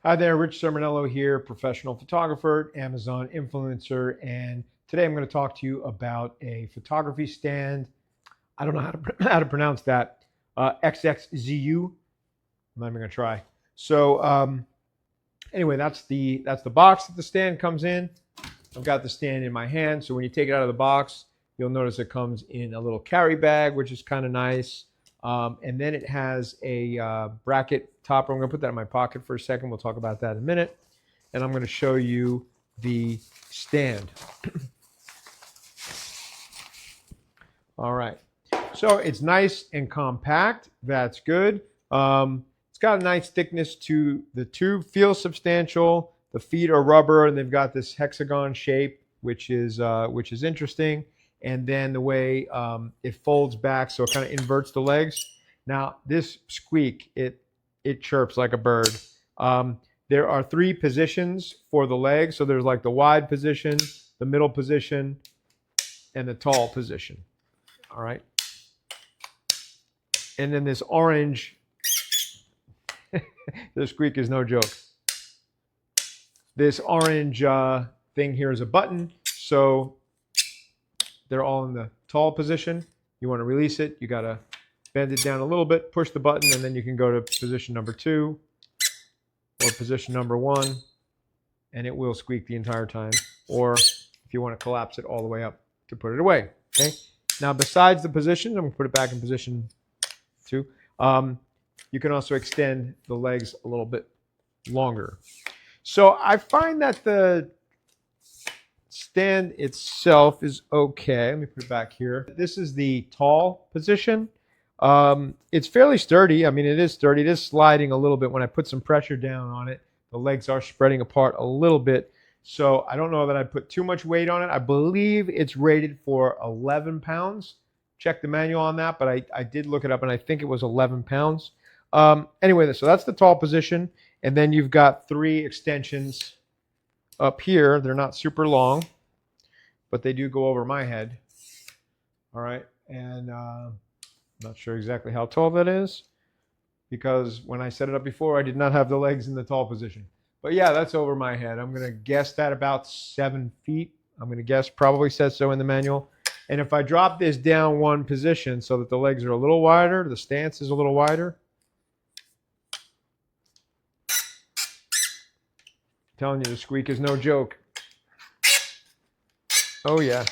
Hi there, Rich Sermonello here, professional photographer, Amazon influencer, and today I'm going to talk to you about a photography stand. I don't know how to pronounce that. XXZU. I'm not even going to try. So anyway, that's the box that the stand comes in. I've got the stand in my hand, so when you take it out of the box, you'll notice it comes in a little carry bag, which is kind of nice. And then it has a bracket topper. I'm going to put that in my pocket for a second. We'll talk about that in a minute. And I'm going to show you the stand. All right. So it's nice and compact. That's good. It's got a nice thickness to the tube. Feels substantial. The feet are rubber, and they've got this hexagon shape, which is interesting. And then the way it folds back, so it kind of inverts the legs. Now this squeak, it chirps like a bird. There are 3 positions for the legs. So there's like the wide position, the middle position, and the tall position. All right. And then this orange, the squeak is no joke. This orange thing here is a button. So they're all in the tall position. You want to release it, you got to bend it down a little bit, push the button, and then you can go to position number 2 or position number 1, and it will squeak the entire time. Or if you want to collapse it all the way up to put it away. Okay. Now, besides the position, I'm going to put it back in position 2. You can also extend the legs a little bit longer. So I find that the stand itself is okay. Let me put it back here. This is the tall position. It's fairly sturdy. I mean, it is sturdy. It is sliding a little bit. When I put some pressure down on it, the legs are spreading apart a little bit. So I don't know that I put too much weight on it. I believe it's rated for 11 pounds. Check the manual on that, but I did look it up, and I think it was 11 pounds. Anyway, so that's the tall position. And then you've got 3 extensions up here. They're not super long, but they do go over my head. All right. And I'm not sure exactly how tall that is, because when I set it up before, I did not have the legs in the tall position. But yeah, that's over my head. I'm going to guess that about 7 feet. I'm going to guess, probably says so in the manual. And if I drop this down 1 position so that the legs are a little wider, the stance is a little wider. I'm telling you, the squeak is no joke. Oh yeah.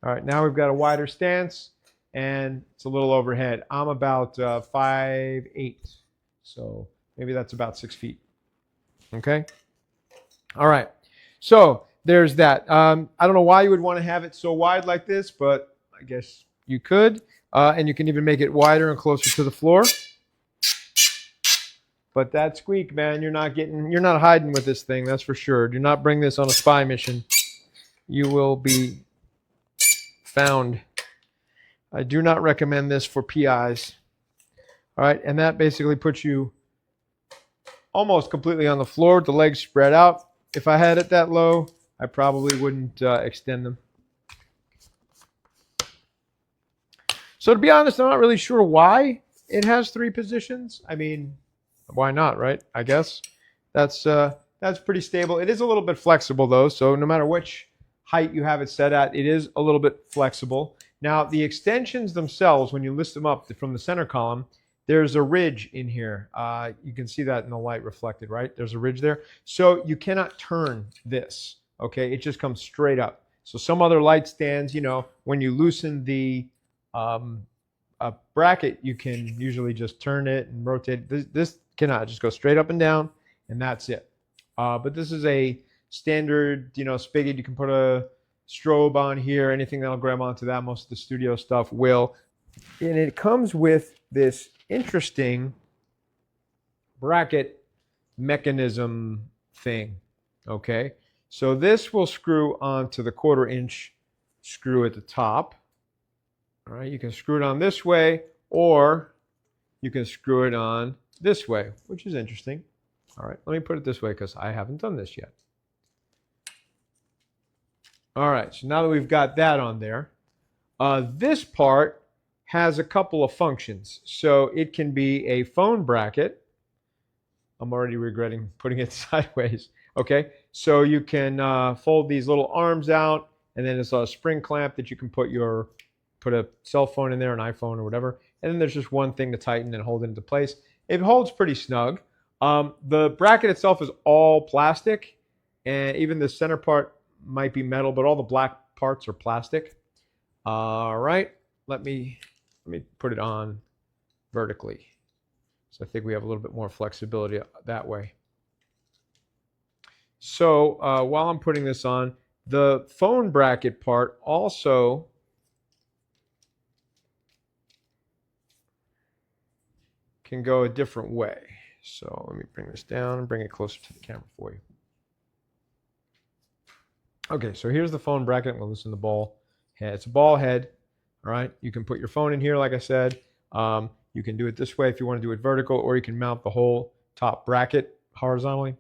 All right, now we've got a wider stance, and it's a little overhead. I'm about 5'8", so maybe that's about 6 feet. Okay. All right. So there's that. I don't know why you would want to have it so wide like this, but I guess you could. And you can even make it wider and closer to the floor. But that squeak, man, you're not hiding with this thing, that's for sure. Do not bring this on a spy mission. You will be found. I do not recommend this for PIs. All right, and that basically puts you almost completely on the floor with the legs spread out. If I had it that low, I probably wouldn't extend them. So to be honest, I'm not really sure why it has 3 positions. I mean, why not, right? I guess that's pretty stable. It is a little bit flexible though, so no matter which height you have it set at, it is a little bit flexible. Now the extensions themselves, when you list them up from the center column, there's a ridge in here. You can see that in the light reflected, right? There's a ridge there. So you cannot turn this, okay? It just comes straight up. So some other light stands, you know, when you loosen the bracket, you can usually just turn it and rotate it. This cannot, just go straight up and down, and that's it. But this is a standard, you know, spigot. You can put a strobe on here, anything that'll grab onto that. Most of the studio stuff will. And it comes with this interesting bracket mechanism thing. Okay, so this will screw onto the 1/4 inch screw at the top. All right, you can screw it on this way, or you can screw it on this way, which is interesting. All right, let me put it this way because I haven't done this yet. All right, so now that we've got that on there, this part has a couple of functions. So it can be a phone bracket, I'm already regretting putting it sideways. Okay, so you can fold these little arms out, and then it's a spring clamp that you can put a cell phone in there, an iPhone or whatever, and then there's just one thing to tighten and hold it into place. It holds pretty snug. The bracket itself is all plastic, and even the center part might be metal, but all the black parts are plastic. All right, let me put it on vertically. So I think we have a little bit more flexibility that way. So while I'm putting this on, the phone bracket part also can go a different way. So let me bring this down and bring it closer to the camera for you. Okay, so here's the phone bracket. I'm going to loosen the ball head. It's a ball head. All right, you can put your phone in here, like I said. You can do it this way if you want to do it vertical, or you can mount the whole top bracket horizontally.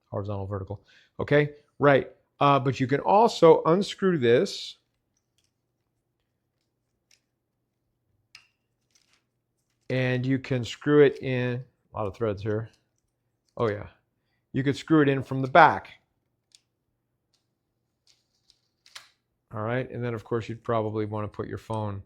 Horizontal, vertical. Okay, right. But you can also unscrew this. And you can screw it in. A lot of threads here. Oh, yeah. You could screw it in from the back. All right, and then of course you'd probably want to put your phone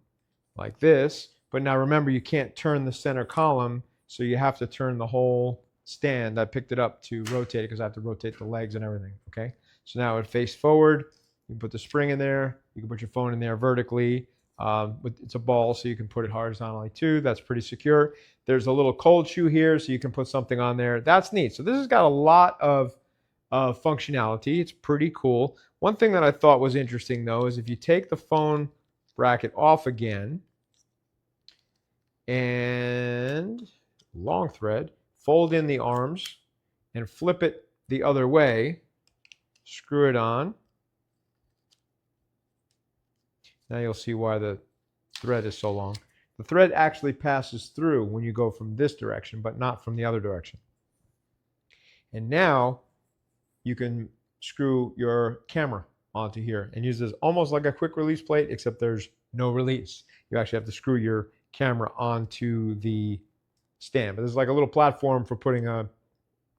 like this. But now remember, you can't turn the center column, so you have to turn the whole stand. I picked it up to rotate it because I have to rotate the legs and everything. Okay, so now it face forward. You can put the spring in there. You can put your phone in there vertically. It's a ball, so you can put it horizontally too. That's pretty secure. There's a little cold shoe here, so you can put something on there. That's neat. So this has got a lot of functionality. It's pretty cool. One thing that I thought was interesting, though, is if you take the phone bracket off again and long thread, fold in the arms and flip it the other way, screw it on. Now you'll see why the thread is so long. The thread actually passes through when you go from this direction, but not from the other direction. And now you can screw your camera onto here and use this almost like a quick release plate, except there's no release. You actually have to screw your camera onto the stand. But there's like a little platform for putting a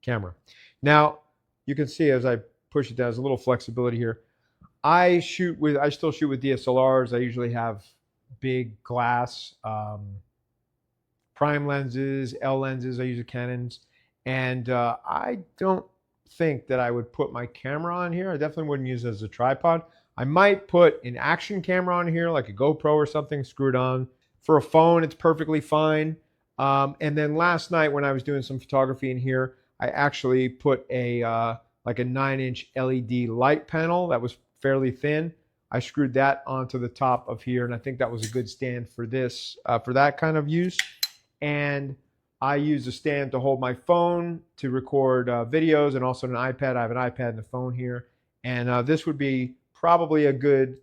camera. Now, you can see as I push it down, there's a little flexibility here. I still shoot with DSLRs. I usually have big glass prime lenses, L lenses. I use Canons. And I don't think that I would put my camera on here. I definitely wouldn't use it as a tripod. I might put an action camera on here, like a GoPro or something, screwed on. For a phone, it's perfectly fine. And then last night when I was doing some photography in here, I actually put a like a 9-inch LED light panel that was fairly thin. I screwed that onto the top of here, and I think that was a good stand for this, for that kind of use. And I use a stand to hold my phone to record videos, and also an iPad. I have an iPad and a phone here. And this would be probably a good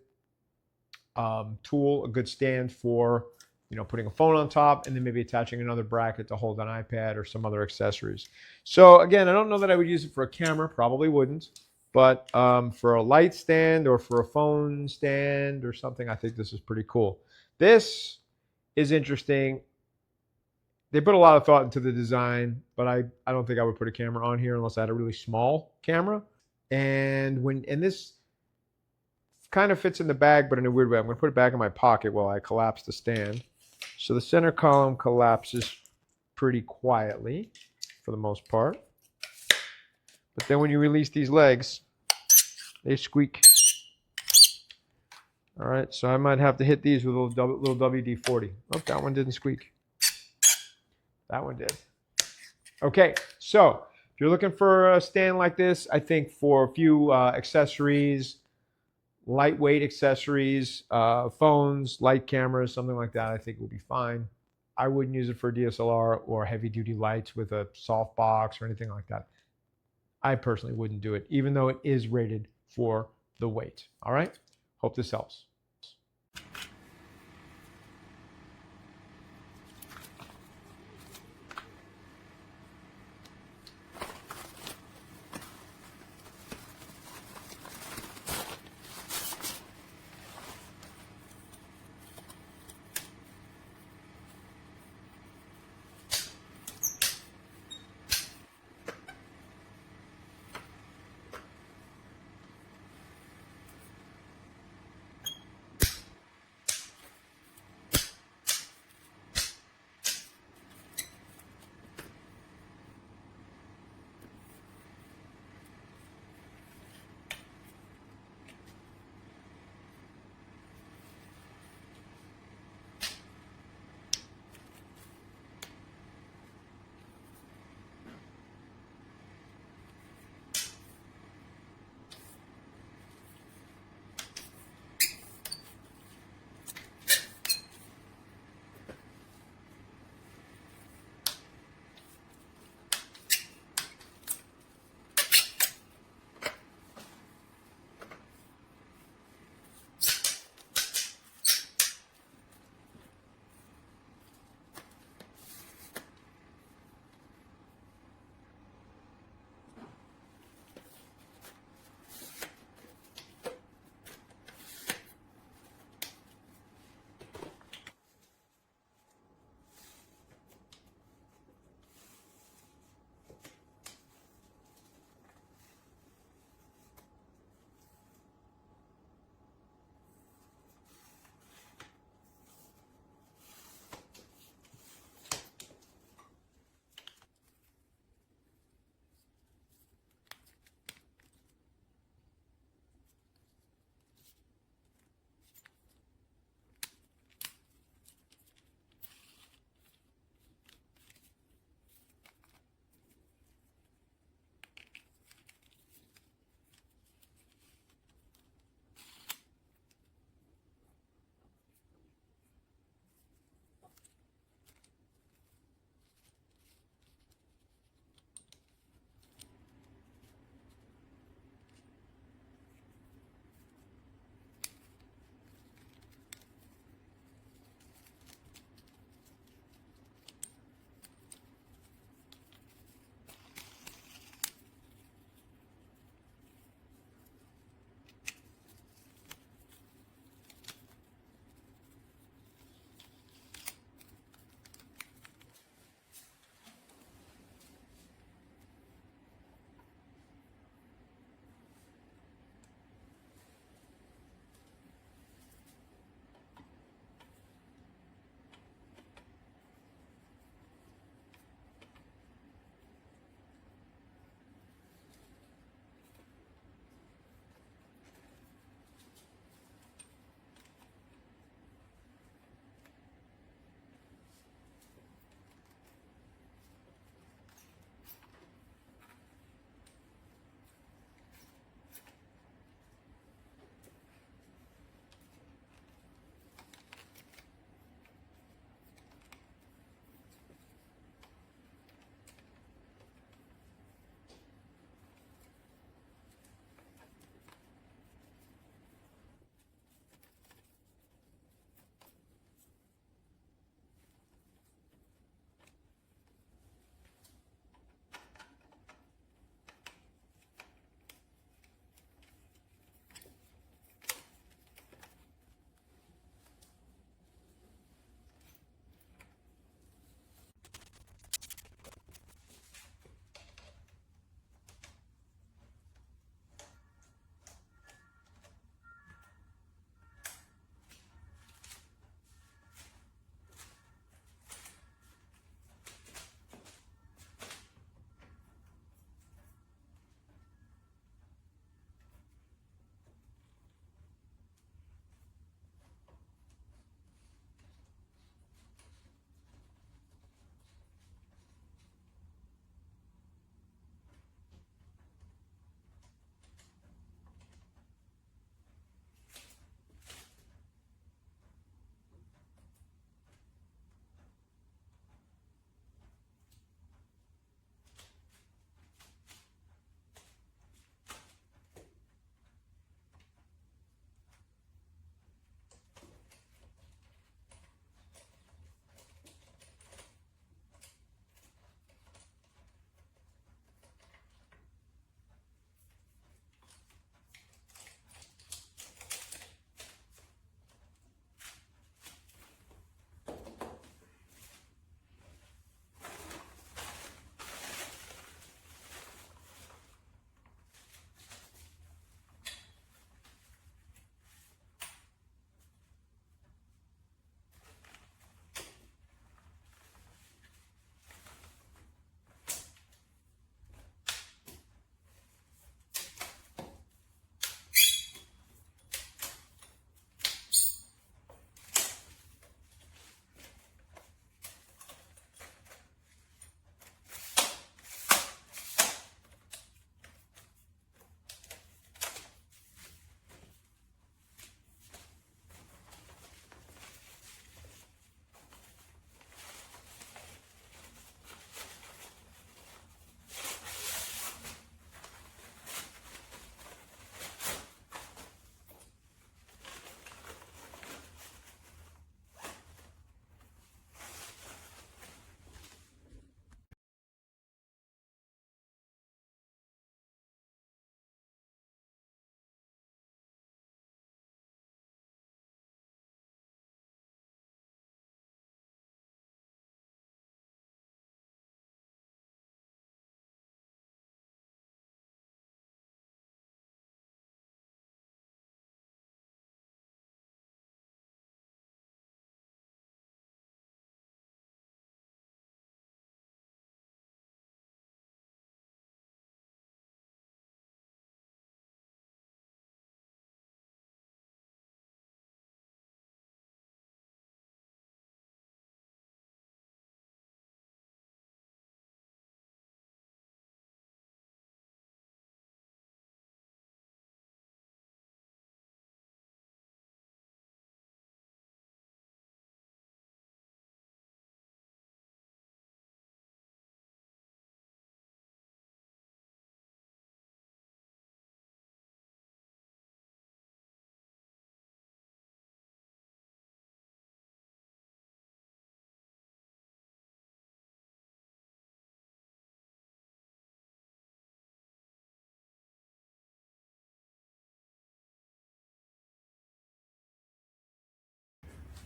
tool, a good stand for, you know, putting a phone on top and then maybe attaching another bracket to hold an iPad or some other accessories. So again, I don't know that I would use it for a camera, probably wouldn't. But for a light stand or for a phone stand or something, I think this is pretty cool. This is interesting. They put a lot of thought into the design, but I don't think I would put a camera on here unless I had a really small camera. And this kind of fits in the bag, but in a weird way. I'm going to put it back in my pocket while I collapse the stand. So the center column collapses pretty quietly for the most part. But then when you release these legs, they squeak. All right, so I might have to hit these with a little WD-40. Oh, that one didn't squeak. That one did. Okay, so if you're looking for a stand like this, I think for a few accessories, lightweight accessories, phones, light cameras, something like that, I think will be fine. I wouldn't use it for DSLR or heavy-duty lights with a soft box or anything like that. I personally wouldn't do it, even though it is rated for the weight. All right? Hope this helps.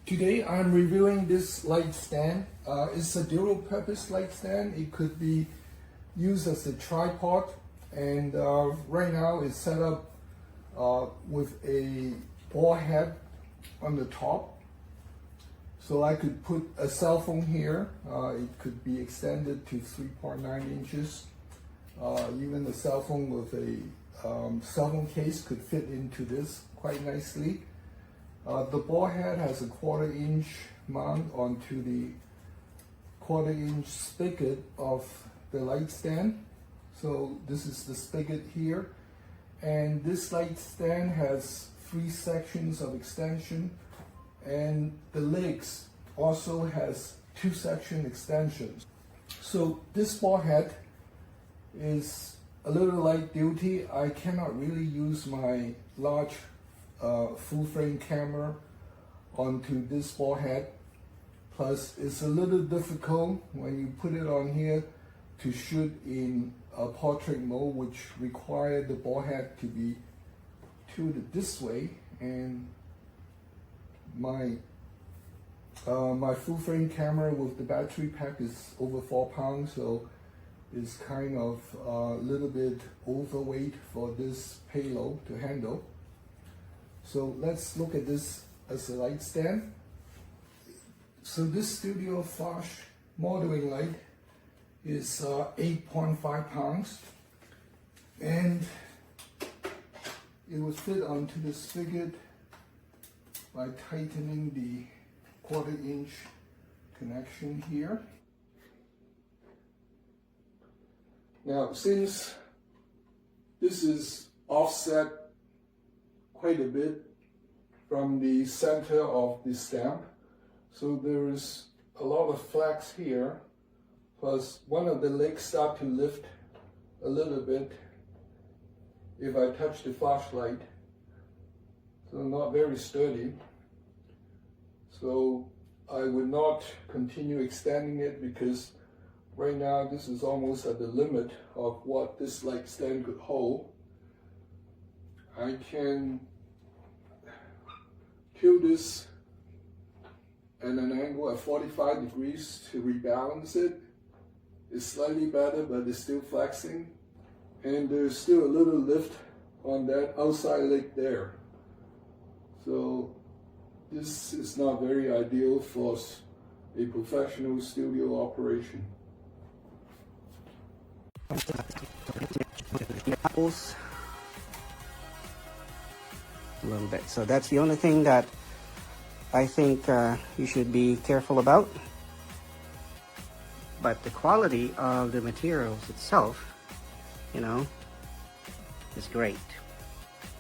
Today I'm reviewing this light stand. It's a dual purpose light stand. It could be used as a tripod, and right now it's set up with a ball head on the top. So I could put a cell phone here. It could be extended to 3.9 inches. Even a cell phone with a cell phone case could fit into this quite nicely. The ball head has a 1/4 inch mount onto the 1/4 inch spigot of the light stand. So this is the spigot here. And this light stand has 3 sections of extension, and the legs also has 2 section extensions. So this ball head is a little light duty. I cannot really use my large full frame camera onto this ball head. Plus it's a little difficult when you put it on here to shoot in a portrait mode, which require the ball head to be tilted this way, and my full frame camera with the battery pack is over 4 pounds, so it's kind of a little bit overweight for this payload to handle. So let's look at this as a light stand. So this studio flash modeling light is 8.5 pounds, and it would fit onto the spigot by tightening the 1/4 inch connection here. Now, since this is offset quite a bit from the center of the stamp, so there is a lot of flex here, plus one of the legs start to lift a little bit if I touch the flashlight, so not very sturdy. So I would not continue extending it, because right now this is almost at the limit of what this light stand could hold. I can tilt this at an angle of 45 degrees to rebalance it. It's slightly better, but it's still flexing, and there's still a little lift on that outside leg there. So this is not very ideal for a professional studio operation. A little bit. So that's the only thing that I think you should be careful about. But the quality of the materials itself, you know, is great.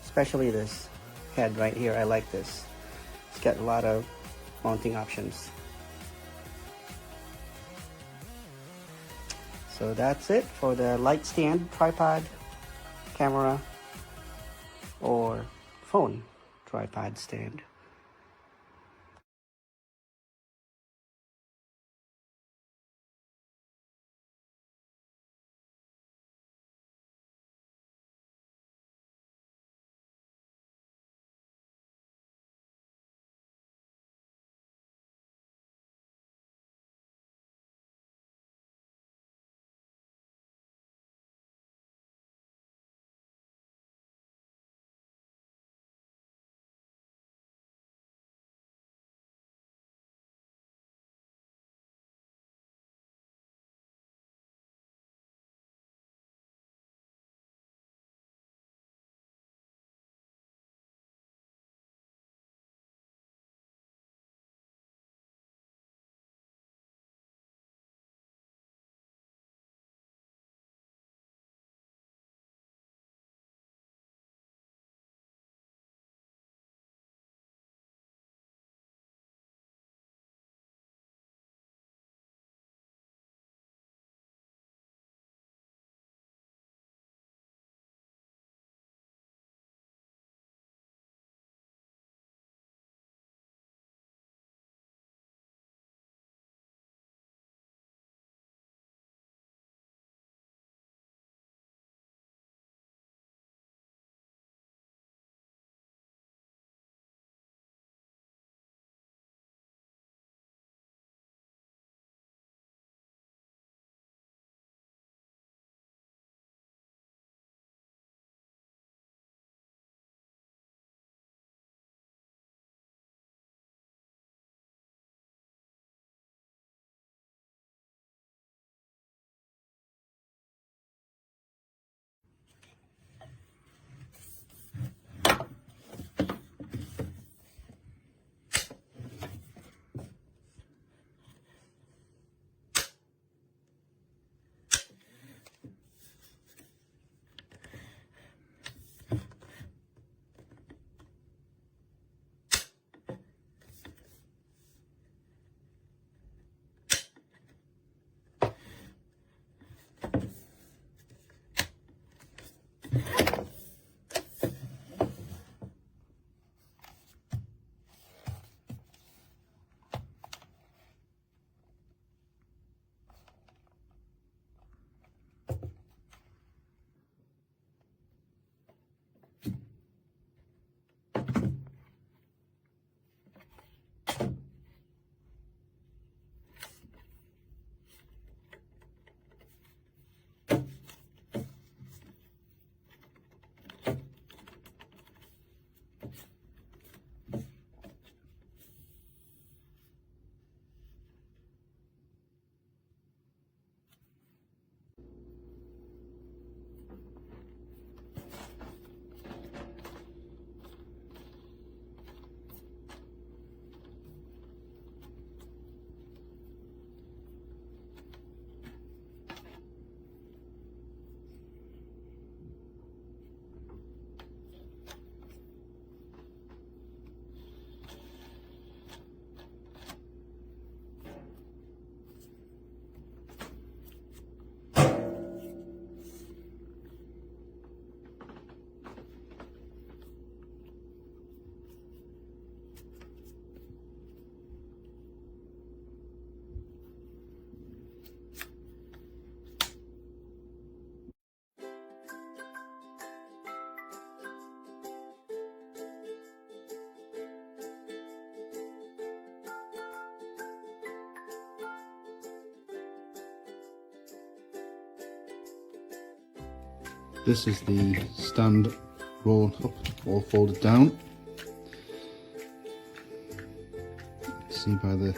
Especially this head right here. I like this. It's got a lot of mounting options. So that's it for the light stand, tripod, camera, or phone tripod stand. This is the stand rolled up, all folded down. See by the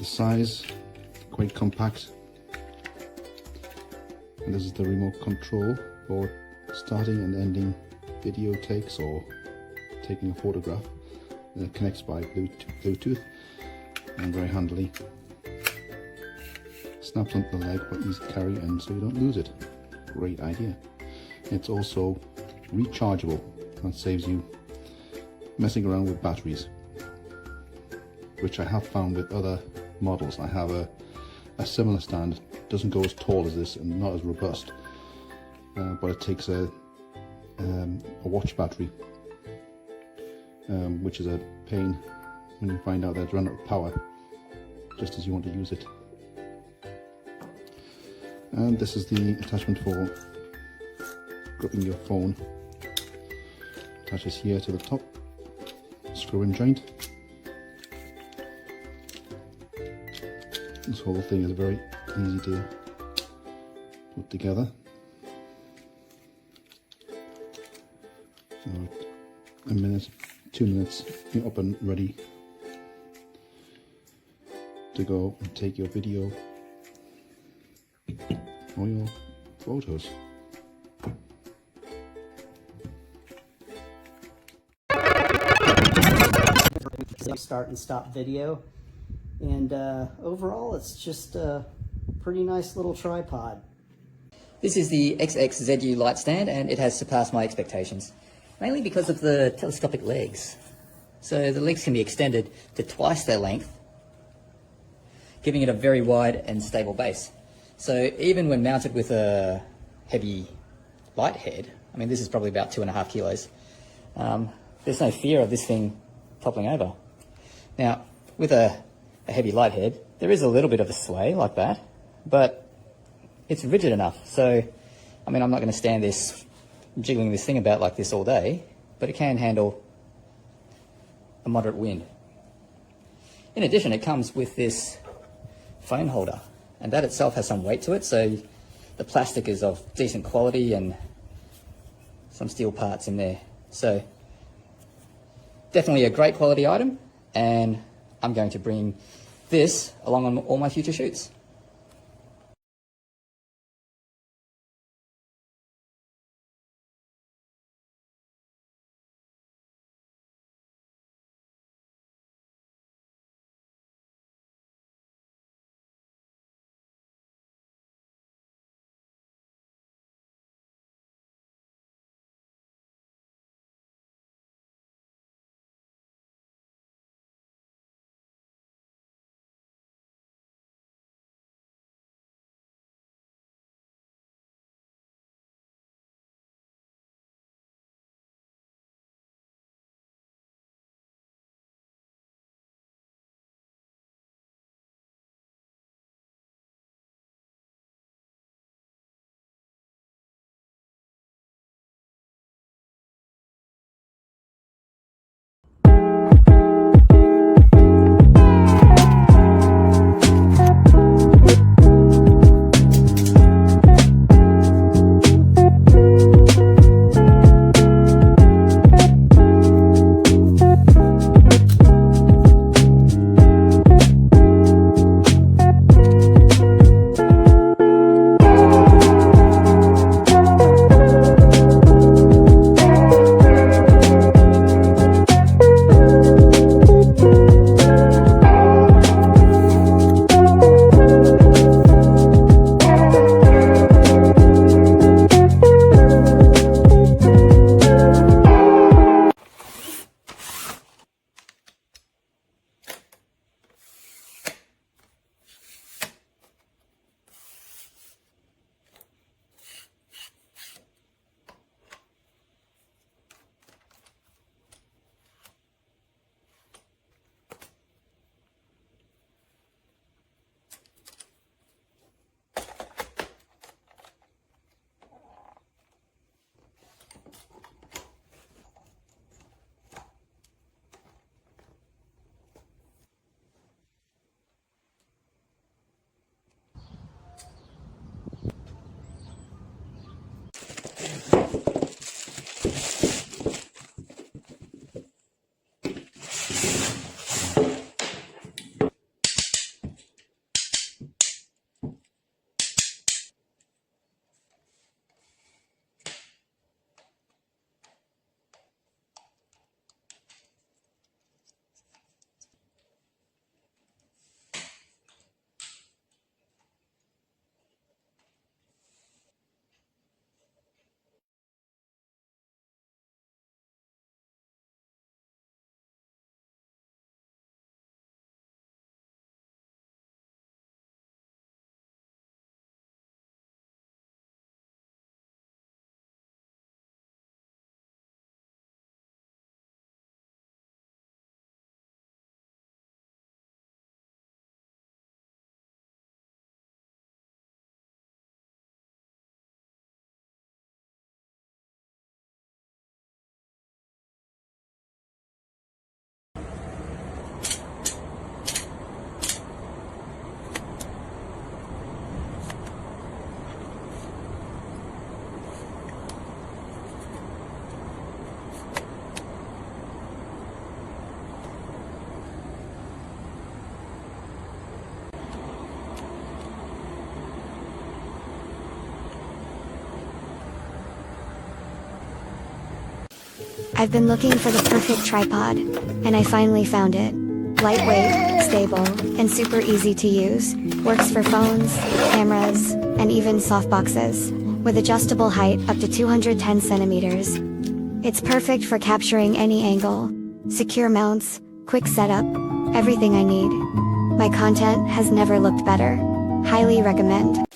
size, quite compact. And this is the remote control for starting and ending video takes or taking a photograph. And it connects by Bluetooth and very handily. Snaps onto the leg, but easy to carry, and so you don't lose it. Great idea. It's also rechargeable. That saves you messing around with batteries, which I have found with other models. I have a similar stand. Doesn't go as tall as this and not as robust, but it takes a watch battery, which is a pain when you find out that it's run out of power just as you want to use it. And this is the attachment for gripping your phone. Attaches here to the top, screw-in joint. This whole thing is very easy to put together. So a minute, 2 minutes, you're up and ready to go and take your video or your photos. Start and stop video, and overall it's just a pretty nice little tripod. This is the XXZU light stand, and it has surpassed my expectations, mainly because of the telescopic legs. So the legs can be extended to twice their length, giving it a very wide and stable base. So even when mounted with a heavy light head, I mean this is probably about 2.5 kilos, there's no fear of this thing toppling over. Now with a heavy light head, there is a little bit of a sway like that, but it's rigid enough. So, I mean, I'm not going to stand this, jiggling this thing about like this all day, but it can handle a moderate wind. In addition, it comes with this phone holder, and that itself has some weight to it, so the plastic is of decent quality and some steel parts in there. So, definitely a great quality item, and I'm going to bring this along on all my future shoots. I've been looking for the perfect tripod, and I finally found it. Lightweight, stable, and super easy to use, works for phones, cameras, and even softboxes, with adjustable height up to 210 centimeters. It's perfect for capturing any angle, secure mounts, quick setup, everything I need. My content has never looked better. Highly recommend.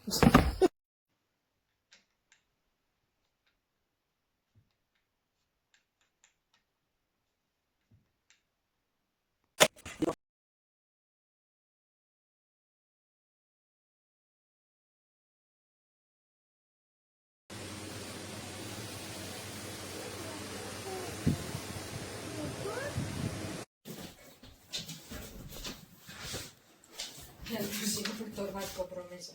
Così per tornare al compromesso.